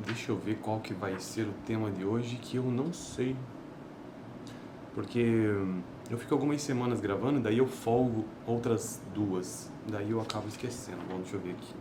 Deixa eu ver qual que vai ser o tema de hoje, que eu não sei. Porque eu fico algumas semanas gravando, daí eu folgo outras duas. Daí eu acabo esquecendo. Bom, deixa eu ver aqui.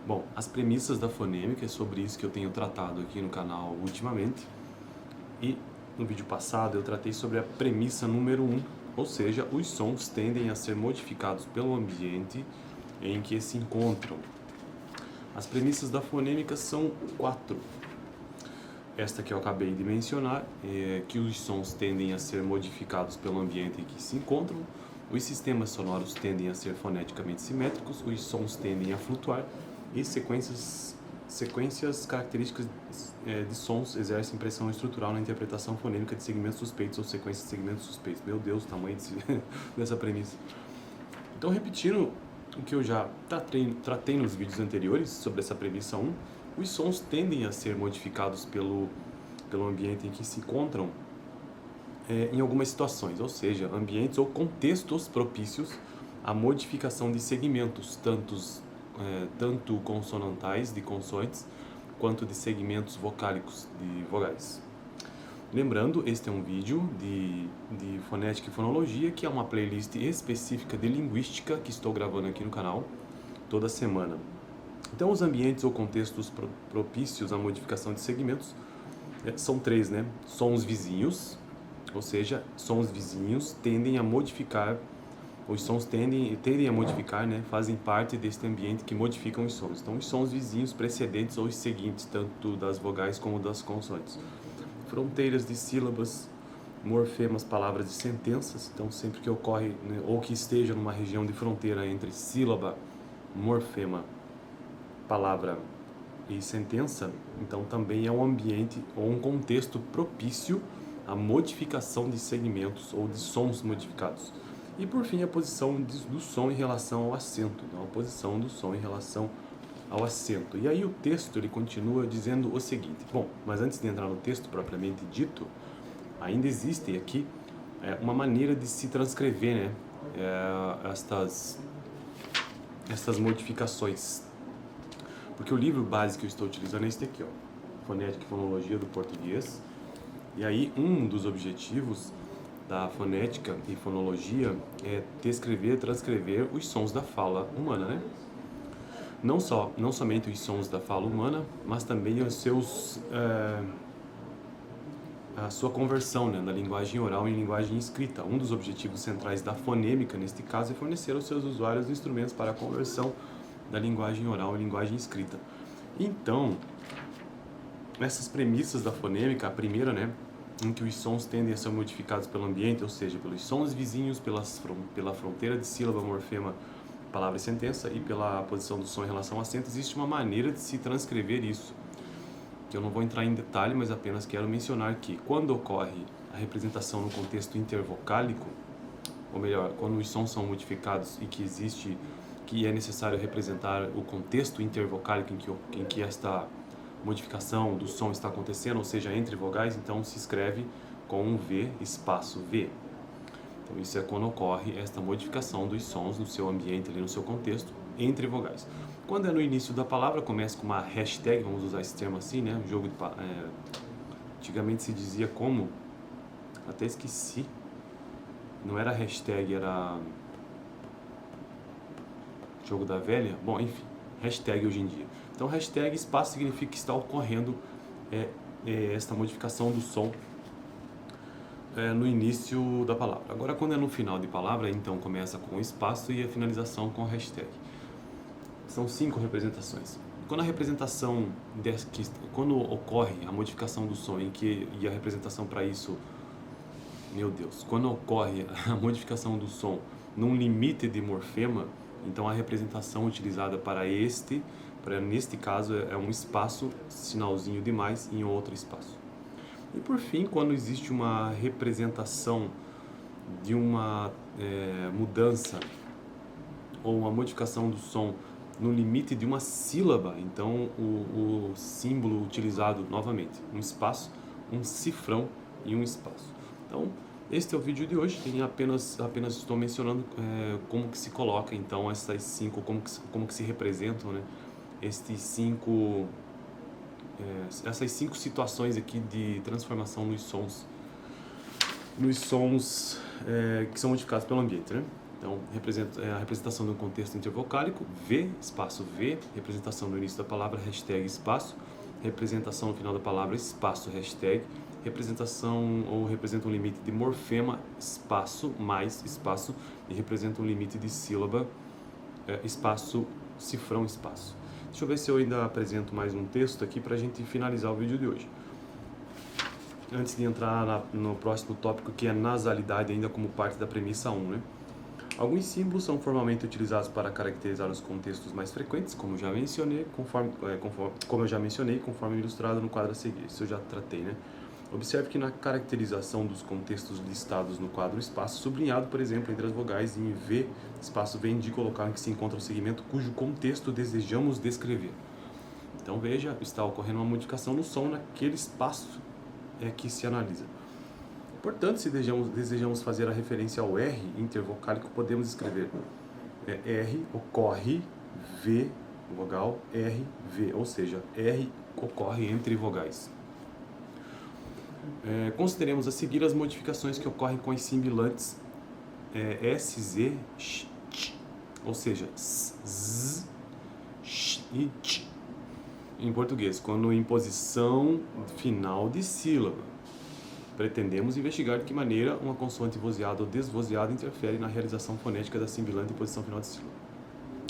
Bom, as premissas da fonêmica, é sobre isso que eu tenho tratado aqui no canal ultimamente. E no vídeo passado eu tratei sobre a premissa número 1, ou seja, os sons tendem a ser modificados pelo ambiente em que se encontram. As premissas da fonêmica são 4. Esta que eu acabei de mencionar, que os sons tendem a ser modificados pelo ambiente em que se encontram, os sistemas sonoros tendem a ser foneticamente simétricos, os sons tendem a flutuar e sequências características de sons exercem pressão estrutural na interpretação fonêmica de segmentos suspeitos ou sequências de segmentos suspeitos. Meu Deus, o tamanho dessa premissa. Então, repetindo o que eu já tratei nos vídeos anteriores sobre essa premissa 1, os sons tendem a ser modificados pelo ambiente em que se encontram em algumas situações, ou seja, ambientes ou contextos propícios à modificação de segmentos, tanto consonantais de consoantes, quanto de segmentos vocálicos de vogais. Lembrando, este é um vídeo de fonética e fonologia, que é uma playlist específica de linguística que estou gravando aqui no canal toda semana. Então, os ambientes ou contextos propícios à modificação de segmentos são 3, né? Sons vizinhos, ou seja, sons vizinhos tendem a modificar, os sons tendem a modificar, né? Fazem parte deste ambiente que modificam os sons. Então, os sons vizinhos precedentes ou os seguintes, tanto das vogais como das consoantes. Fronteiras de sílabas, morfemas, palavras e sentenças. Então, sempre que ocorre, né, ou que esteja numa região de fronteira entre sílaba, morfema, palavra e sentença, então também é um ambiente ou um contexto propício à modificação de segmentos ou de sons modificados. E por fim, a posição do som em relação ao acento, então a posição do som em relação ao acento. E aí o texto ele continua dizendo o seguinte: bom, mas antes de entrar no texto propriamente dito, ainda existe aqui uma maneira de se transcrever, né, estas modificações. Porque o livro base que eu estou utilizando é este aqui, ó, Fonética e Fonologia do Português. E aí um dos objetivos da fonética e fonologia é descrever, transcrever os sons da fala humana, né? Não somente os sons da fala humana, mas também a sua conversão, né, na linguagem oral em linguagem escrita. Um dos objetivos centrais da fonêmica, neste caso, é fornecer aos seus usuários instrumentos para a conversão da linguagem oral em linguagem escrita. Então, essas premissas da fonêmica, a primeira, né, em que os sons tendem a ser modificados pelo ambiente, ou seja, pelos sons vizinhos, pela fronteira de sílaba, morfema, palavra e sentença, e pela posição do som em relação ao acento, existe uma maneira de se transcrever isso, que eu não vou entrar em detalhe, mas apenas quero mencionar que quando ocorre a representação no contexto intervocálico, ou melhor, quando os sons são modificados e que é necessário representar o contexto intervocálico em que esta modificação do som está acontecendo, ou seja, entre vogais, então se escreve com um V, espaço V. Então isso é quando ocorre esta modificação dos sons no seu ambiente, ali no seu contexto, entre vogais. Quando é no início da palavra, começa com uma hashtag, vamos usar esse termo assim, né? Antigamente se dizia como, até esqueci, não era hashtag, era jogo da velha, bom, enfim, hashtag hoje em dia. Então, hashtag espaço significa que está ocorrendo esta modificação do som no início da palavra. Agora, quando é no final de palavra, então começa com espaço e a finalização com hashtag. São 5 representações. Quando a representação, quando ocorre a modificação do som e a representação para isso, meu Deus, quando ocorre a modificação do som num limite de morfema, então a representação utilizada neste caso é um espaço, sinalzinho de mais, em outro espaço. E por fim, quando existe uma representação de uma mudança ou uma modificação do som no limite de uma sílaba, então o símbolo utilizado novamente, um espaço, um cifrão e um espaço. Então, este é o vídeo de hoje, apenas estou mencionando como que se coloca então essas 5, como que se representam, né, estes 5 essas 5 situações aqui de transformação nos sons que são modificados pelo ambiente, né? Então, a representação de um contexto intervocálico, V, espaço V, representação no início da palavra, hashtag espaço, representação no final da palavra, espaço, hashtag, representação ou representa um limite de morfema, espaço, mais espaço, e representa um limite de sílaba, espaço, cifrão, espaço. Deixa eu ver se eu ainda apresento mais um texto aqui para a gente finalizar o vídeo de hoje. Antes de entrar no próximo tópico, que é nasalidade, ainda como parte da premissa 1, né? Alguns símbolos são formalmente utilizados para caracterizar os contextos mais frequentes, como eu já mencionei, conforme ilustrado no quadro a seguir. Isso eu já tratei, né? Observe que na caracterização dos contextos listados no quadro espaço, sublinhado, por exemplo, entre as vogais em V, espaço V indica o local em que se encontra o segmento cujo contexto desejamos descrever. Então veja, está ocorrendo uma modificação no som naquele espaço que se analisa. Portanto, se desejamos fazer a referência ao R intervocálico, podemos escrever R ocorre, V, vogal, R, V, ou seja, R ocorre entre vogais. Consideremos a seguir as modificações que ocorrem com as sibilantes S, Z, Sh, Ch, ou seja, S, Z, Sh e Ch. Em português, quando em posição final de sílaba. Pretendemos investigar de que maneira uma consoante vozeada ou desvozeada interfere na realização fonética da sibilante em posição final de sílaba.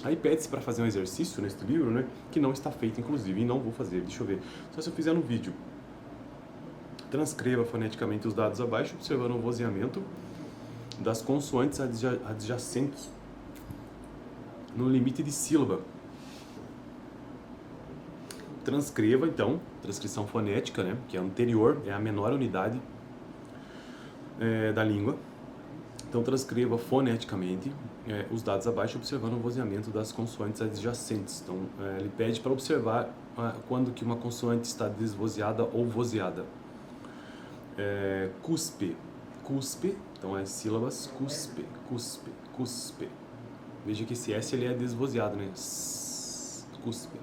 Aí pede-se para fazer um exercício neste livro, né, que não está feito, inclusive, e não vou fazer. Deixa eu ver. Só se eu fizer no vídeo. Transcreva foneticamente os dados abaixo, observando o vozeamento das consoantes adjacentes no limite de sílaba. Transcreva, então, transcrição fonética, né, que é anterior, é a menor unidade da língua. Então, transcreva foneticamente os dados abaixo, observando o vozeamento das consoantes adjacentes. Então, ele pede para observar quando que uma consoante está desvozeada ou vozeada. Cuspe, cuspe, então as sílabas cuspe, cuspe, cuspe. Veja que esse S ele é desvozeado, né? Cuspe.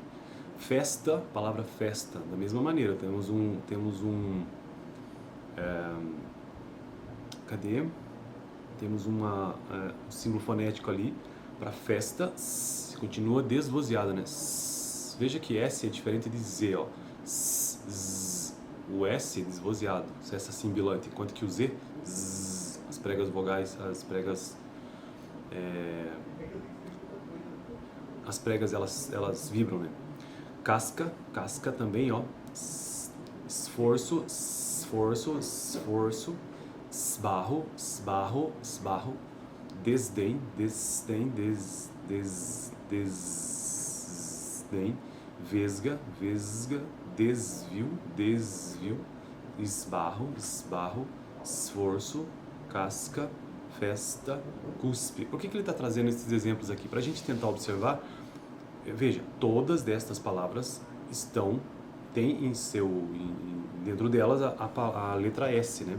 Festa, palavra festa, da mesma maneira, temos um símbolo fonético ali para festa, continua desvozeado, né? Veja que S é diferente de Z, ó. O S é desvozeado, essa sibilante, enquanto que o Z, as pregas vogais, as pregas elas vibram, né? Casca, casca também, ó. Esforço, esforço, esforço. Esbarro, esbarro, esbarro. Desdém, desdém, desdém. Vesga, vesga. Desvio, desvio. Esbarro, esbarro. Esforço, casca, festa, cuspe. Por que ele está trazendo esses exemplos aqui? Para a gente tentar observar. Veja, todas destas palavras têm dentro delas a letra S, né?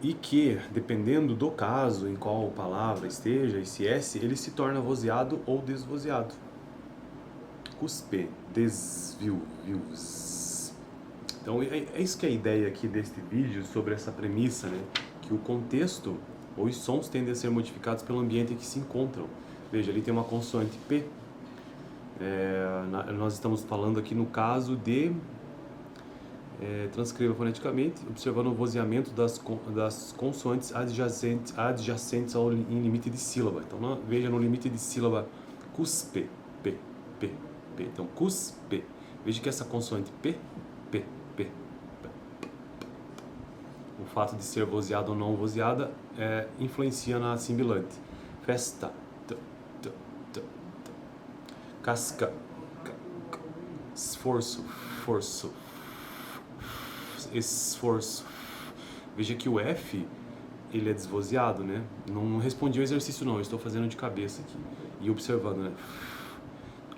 E que, dependendo do caso em qual palavra esteja, esse S, ele se torna vozeado ou desvozeado. Cuspe, desvio, vius. Então, é isso que é a ideia aqui deste vídeo, sobre essa premissa, né? Que o contexto ou os sons tendem a ser modificados pelo ambiente em que se encontram. Veja, ali tem uma consoante P. Nós estamos falando aqui no caso de transcreva foneticamente, observando o vozeamento das consoantes adjacentes em limite de sílaba. Então, veja no limite de sílaba cuspe, P, P, P. Então, cuspe. Veja que essa consoante P, P, P, P. O fato de ser vozeada ou não vozeada influencia na sibilante. Festa, t, t, t, t. Casca, esforço, forço, esforço. Veja que o F ele é desvozeado, né? Não respondi o exercício não, eu estou fazendo de cabeça aqui e observando, né?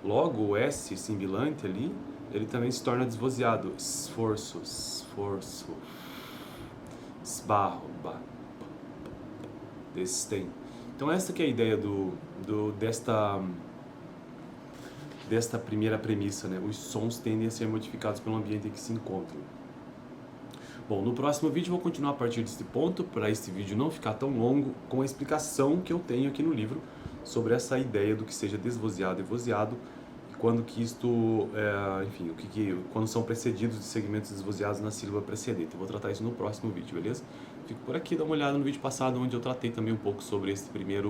Logo o S sibilante ali, ele também se torna desvozeado. Esforço, esforço, esbarro, desdém. Então essa que é a ideia desta desta primeira premissa, né? Os sons tendem a ser modificados pelo ambiente em que se encontram. Bom, no próximo vídeo eu vou continuar a partir desse ponto, para este vídeo não ficar tão longo, com a explicação que eu tenho aqui no livro sobre essa ideia do que seja desvozeado e vozeado, e quando que isto, enfim, quando são precedidos de segmentos desvozeados na sílaba precedente. Eu vou tratar isso no próximo vídeo, beleza? Fico por aqui, dá uma olhada no vídeo passado, onde eu tratei também um pouco sobre essa primeira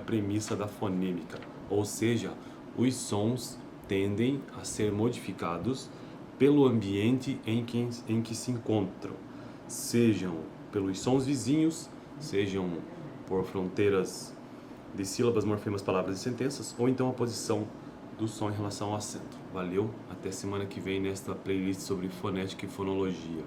premissa da fonêmica, ou seja, os sons tendem a ser modificados pelo ambiente em que se encontram, sejam pelos sons vizinhos, sejam por fronteiras de sílabas, morfemas, palavras e sentenças, ou então a posição do som em relação ao acento. Valeu, até semana que vem nesta playlist sobre fonética e fonologia.